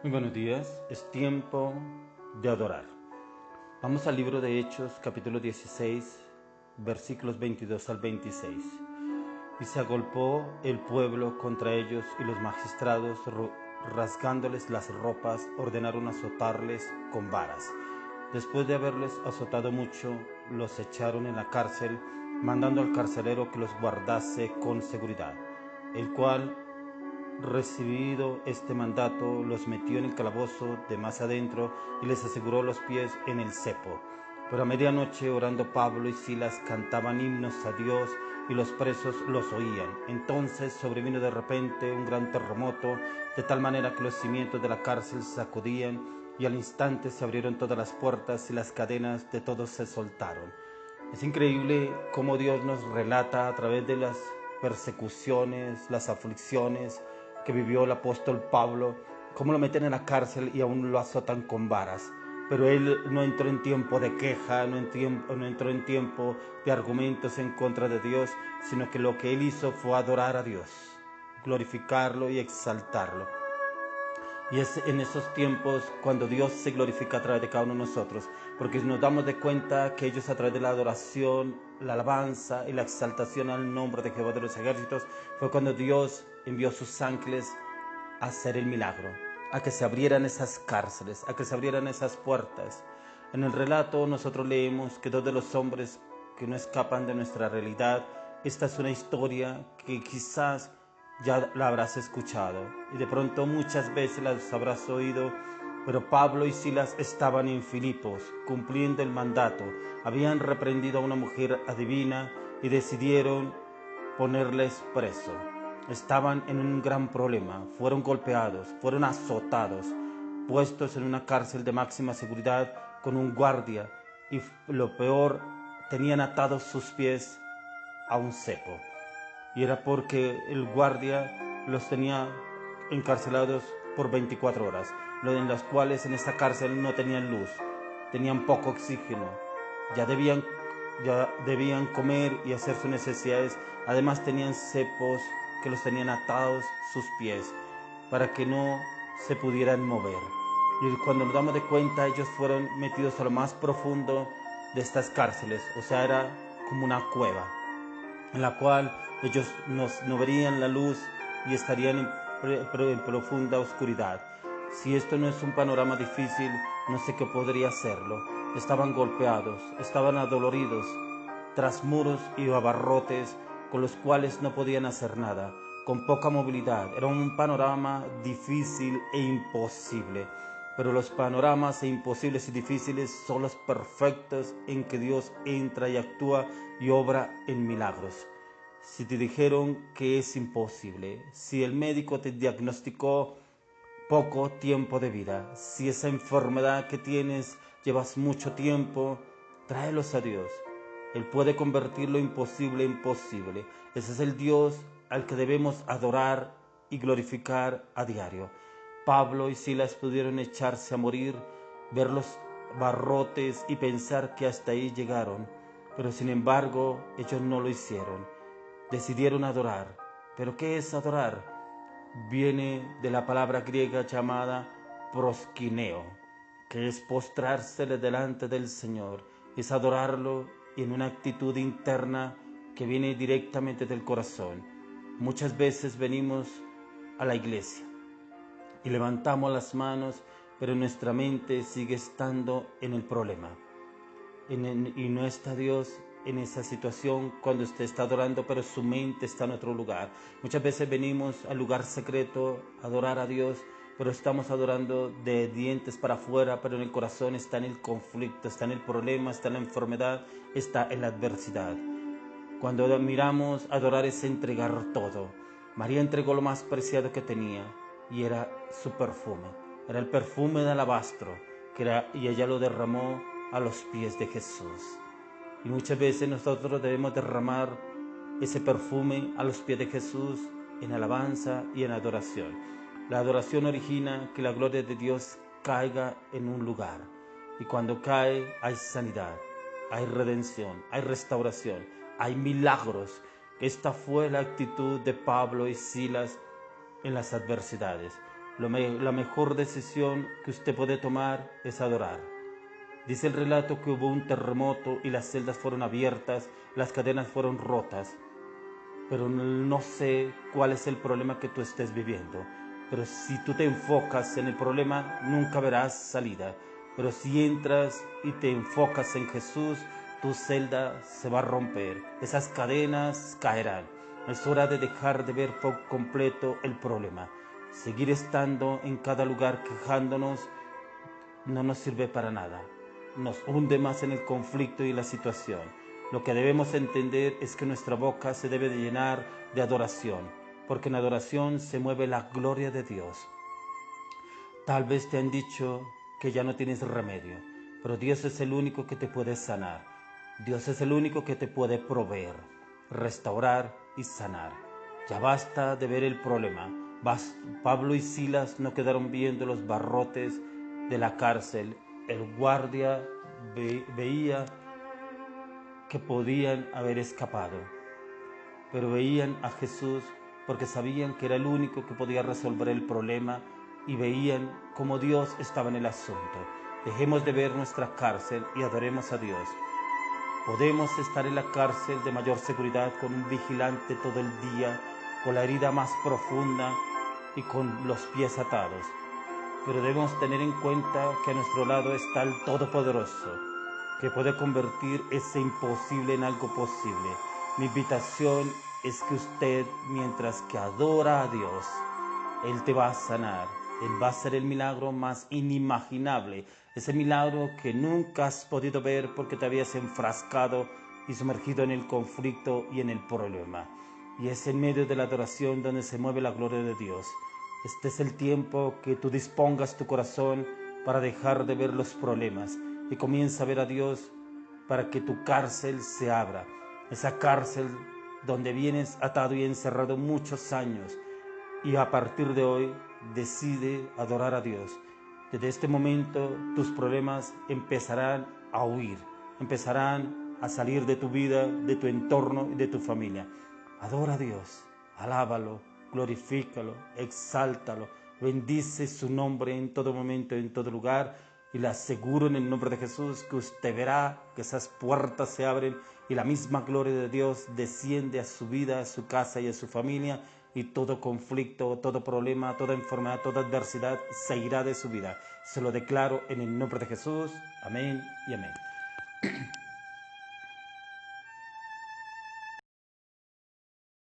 Muy buenos días, es tiempo de adorar. Vamos al libro de Hechos, capítulo 16, versículos 22 al 26. Y se agolpó el pueblo contra ellos y los magistrados, rasgándoles las ropas, ordenaron azotarles con varas. Después de haberles azotado mucho, los echaron en la cárcel, mandando al carcelero que los guardase con seguridad, el cual, recibido este mandato, los metió en el calabozo de más adentro y les aseguró los pies en el cepo. Pero a medianoche, orando Pablo y Silas, cantaban himnos a Dios y los presos los oían. Entonces sobrevino de repente un gran terremoto, de tal manera que los cimientos de la cárcel se sacudían, y al instante se abrieron todas las puertas y las cadenas de todos se soltaron. Es increíble cómo Dios nos relata a través de las persecuciones, las aflicciones que vivió el apóstol Pablo, cómo lo meten en la cárcel y aún lo azotan con varas. Pero él no entró en tiempo de queja, no entró en tiempo de argumentos en contra de Dios, sino que lo que él hizo fue adorar a Dios, glorificarlo y exaltarlo. Y es en esos tiempos cuando Dios se glorifica a través de cada uno de nosotros, porque nos damos de cuenta que ellos a través de la adoración, la alabanza y la exaltación al nombre de Jehová de los ejércitos, fue cuando Dios envió sus ángeles a hacer el milagro, a que se abrieran esas cárceles, a que se abrieran esas puertas. En el relato nosotros leemos que dos de los hombres que no escapan de nuestra realidad, esta es una historia que quizás ya la habrás escuchado y de pronto muchas veces las habrás oído, pero Pablo y Silas estaban en Filipos cumpliendo el mandato, habían reprendido a una mujer adivina y decidieron ponerles preso. Estaban en un gran problema, fueron golpeados, fueron azotados, puestos en una cárcel de máxima seguridad con un guardia y lo peor, tenían atados sus pies a un cepo. Y era porque el guardia los tenía encarcelados por 24 horas, en las cuales en esta cárcel no tenían luz, tenían poco oxígeno, ya debían comer y hacer sus necesidades, además tenían cepos que los tenían atados sus pies para que no se pudieran mover. Y cuando nos damos de cuenta, ellos fueron metidos a lo más profundo de estas cárceles, o sea, era como una cueva en la cual ellos no verían la luz y estarían en profunda oscuridad. Si esto no es un panorama difícil, no sé qué podría serlo. Estaban golpeados, estaban adoloridos, tras muros y abarrotes con los cuales no podían hacer nada, con poca movilidad. Era un panorama difícil e imposible. Pero los panoramas imposibles y difíciles son los perfectos en que Dios entra y actúa y obra en milagros. Si te dijeron que es imposible, si el médico te diagnosticó poco tiempo de vida, si esa enfermedad que tienes llevas mucho tiempo, tráelos a Dios. Él puede convertir lo imposible en posible. Ese es el Dios al que debemos adorar y glorificar a diario. Pablo y Silas pudieron echarse a morir, ver los barrotes y pensar que hasta ahí llegaron, pero sin embargo ellos no lo hicieron. Decidieron adorar. ¿Pero qué es adorar? Viene de la palabra griega llamada proskineo, que es postrarse delante del Señor, es adorarlo en una actitud interna que viene directamente del corazón. Muchas veces venimos a la iglesia y levantamos las manos, pero nuestra mente sigue estando en el problema. Y no está Dios en esa situación cuando usted está adorando, pero su mente está en otro lugar. Muchas veces venimos al lugar secreto a adorar a Dios, pero estamos adorando de dientes para afuera, pero en el corazón está en el conflicto, está en el problema, está en la enfermedad, está en la adversidad. Cuando miramos, adorar es entregar todo. María entregó lo más preciado que tenía y era su perfume. Era el perfume de alabastro y ella lo derramó a los pies de Jesús. Y muchas veces nosotros debemos derramar ese perfume a los pies de Jesús en alabanza y en adoración. La adoración origina que la gloria de Dios caiga en un lugar. Y cuando cae hay sanidad, hay redención, hay restauración, hay milagros. Esta fue la actitud de Pablo y Silas en las adversidades. La mejor decisión que usted puede tomar es adorar. Dice el relato que hubo un terremoto y las celdas fueron abiertas, las cadenas fueron rotas. Pero no sé cuál es el problema que tú estés viviendo. Pero si tú te enfocas en el problema, nunca verás salida. Pero si entras y te enfocas en Jesús, tu celda se va a romper. Esas cadenas caerán. Es hora de dejar de ver por completo el problema. Seguir estando en cada lugar quejándonos no nos sirve para nada. Nos hunde más en el conflicto y la situación. Lo que debemos entender es que nuestra boca se debe de llenar de adoración, porque en adoración se mueve la gloria de Dios. Tal vez te han dicho que ya no tienes remedio, pero Dios es el único que te puede sanar. Dios es el único que te puede proveer, restaurar y sanar. Ya basta de ver el problema. Pablo y Silas no quedaron viendo los barrotes de la cárcel. El guardia veía que podían haber escapado, pero veían a Jesús porque sabían que era el único que podía resolver el problema y veían cómo Dios estaba en el asunto. Dejemos de ver nuestra cárcel y adoremos a Dios. Podemos estar en la cárcel de mayor seguridad con un vigilante todo el día, con la herida más profunda y con los pies atados. Pero debemos tener en cuenta que a nuestro lado está el Todopoderoso, que puede convertir ese imposible en algo posible. Mi invitación es que usted, mientras que adora a Dios, Él te va a sanar. Él va a hacer el milagro más inimaginable, ese milagro que nunca has podido ver porque te habías enfrascado y sumergido en el conflicto y en el problema. Y es en medio de la adoración donde se mueve la gloria de Dios. Este es el tiempo que tú dispongas tu corazón para dejar de ver los problemas y comienza a ver a Dios para que tu cárcel se abra. Esa cárcel donde vienes atado y encerrado muchos años. Y a partir de hoy decide adorar a Dios. Desde este momento tus problemas empezarán a huir, empezarán a salir de tu vida, de tu entorno y de tu familia. Adora a Dios, alábalo, glorifícalo, exáltalo, bendice su nombre en todo momento, en todo lugar, y le aseguro en el nombre de Jesús que usted verá que esas puertas se abren y la misma gloria de Dios desciende a su vida, a su casa y a su familia, y todo conflicto, todo problema, toda enfermedad, toda adversidad se irá de su vida. Se lo declaro en el nombre de Jesús. Amén y amén.